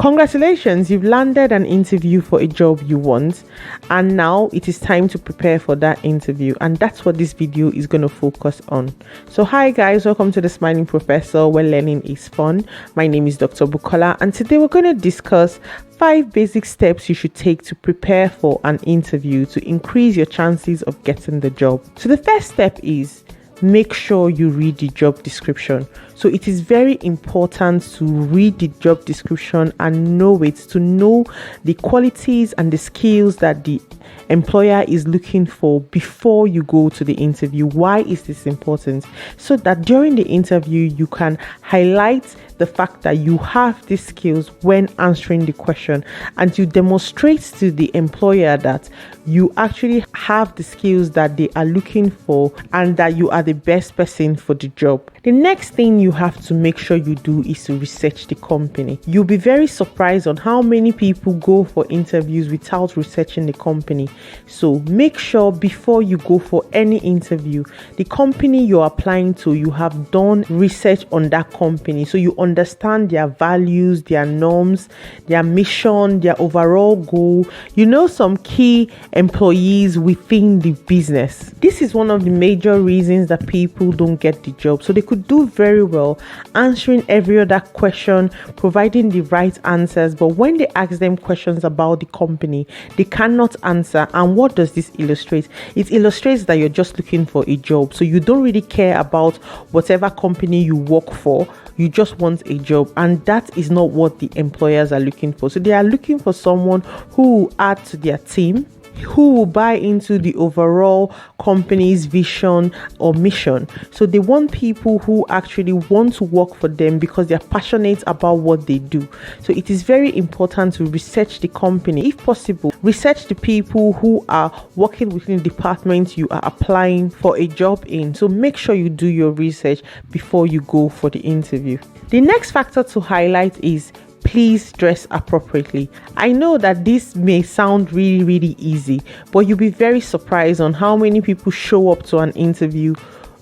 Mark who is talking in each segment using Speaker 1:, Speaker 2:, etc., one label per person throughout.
Speaker 1: Congratulations, you've landed an interview for a job you want, and now it is time to prepare for that interview, and that's what this video is going to focus on. So hi guys, welcome to the Smiling Professor, where learning is fun. My name is Dr. Bukola, and today we're going to discuss 5 basic steps you should take to prepare for an interview to increase your chances of getting the job. So the first step is make sure you read the job description. So it is very important to read the job description and know it, to know the qualities and the skills that the employer is looking for before you go to the interview. Why is this important? So that during the interview you can highlight the fact that you have these skills when answering the question, and you demonstrate to the employer that you actually have the skills that they are looking for and that you are the best person for the job. The next thing you have to make sure you do is to research the company. You'll be very surprised on how many people go for interviews without researching the company. So make sure before you go for any interview, the company you're applying to, you have done research on that company, so you understand their values, their norms, their mission, their overall goal. You know some key employees within the business. This is one of the major reasons that people don't get the job. So they could do very well answering every other question, providing the right answers, but when they ask them questions about the company, they cannot answer. And what does this illustrate? It illustrates that you're just looking for a job, so you don't really care about whatever company you work for. You just want a job, and that is not what the employers are looking for. So they are looking for someone who will add to their team, who will buy into the overall company's vision or mission. So they want people who actually want to work for them because they are passionate about what they do. So it is very important to research the company. If possible, research the people who are working within the department you are applying for a job in. So make sure you do your research before you go for the interview. The next factor to highlight is please dress appropriately. I know that this may sound really easy, but you'll be very surprised on how many people show up to an interview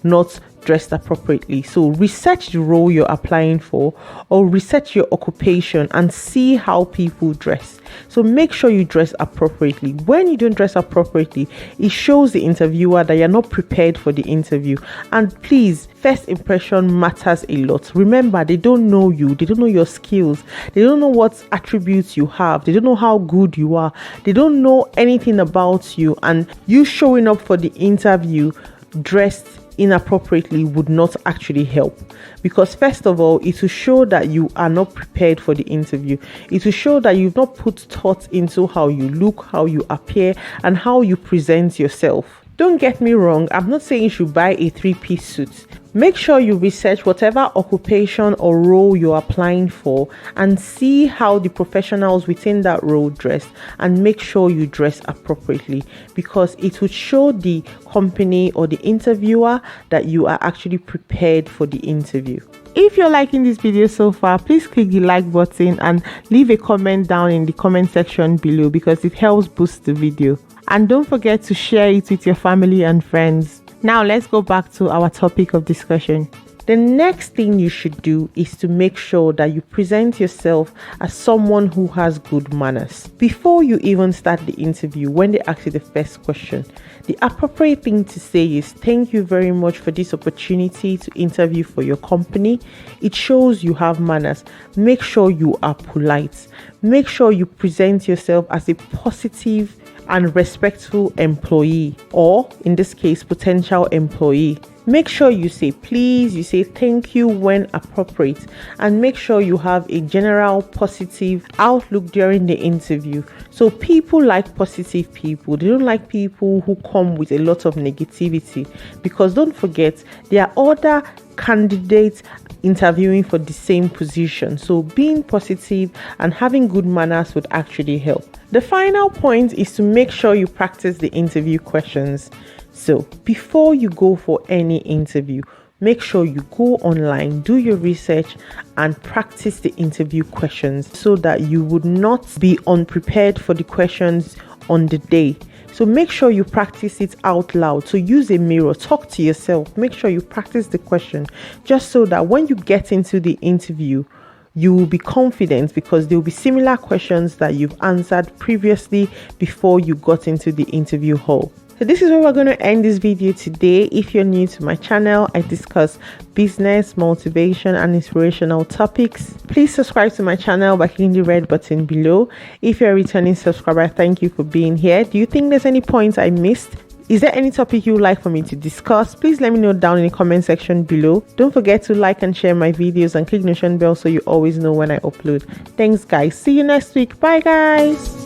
Speaker 1: not dressed appropriately. So research the role you're applying for, or research your occupation and see how people dress. So make sure you dress appropriately. When you don't dress appropriately, it shows the interviewer that you're not prepared for the interview. And please, first impression matters a lot. Remember, they don't know you, they don't know your skills, they don't know what attributes you have, they don't know how good you are, they don't know anything about you, and you showing up for the interview dressed inappropriately would not actually help, because first of all, it will show that you are not prepared for the interview. It will show that you've not put thought into how you look, how you appear, and how you present yourself. Don't get me wrong, I'm not saying you should buy a 3-piece suit. Make sure you research whatever occupation or role you're applying for and see how the professionals within that role dress, and make sure you dress appropriately, because it would show the company or the interviewer that you are actually prepared for the interview. If you're liking this video so far, please click the like button and leave a comment down in the comment section below, because it helps boost the video. And don't forget to share it with your family and friends. Now let's go back to our topic of discussion. The next thing you should do is to make sure that you present yourself as someone who has good manners. Before you even start the interview, when they ask you the first question, the appropriate thing to say is, "Thank you very much for this opportunity to interview for your company." It shows you have manners. Make sure you are polite. Make sure you present yourself as a positive and respectful employee, or in this case, potential employee. Make sure you say please, you say thank you when appropriate, and make sure you have a general positive outlook during the interview. So people like positive people. They don't like people who come with a lot of negativity, because don't forget, there are other candidates interviewing for the same position. So being positive and having good manners would actually help. The final point is to make sure you practice the interview questions. So before you go for any interview, make sure you go online, do your research, and practice the interview questions so that you would not be unprepared for the questions on the day. So make sure you practice it out loud. So use a mirror, talk to yourself, make sure you practice the question, just so that when you get into the interview, you will be confident because there will be similar questions that you've answered previously before you got into the interview hall. So this is where we're going to end this video today. If you're new to my channel, I discuss business, motivation, and inspirational topics. Please subscribe to my channel by clicking the red button below. If you're a returning subscriber, thank you for being here. Do you think there's any points I missed? Is there any topic you would like for me to discuss? Please let me know down in the comment section below. Don't forget to like and share my videos and click the notification bell so you always know when I upload. Thanks guys. See you next week. Bye guys.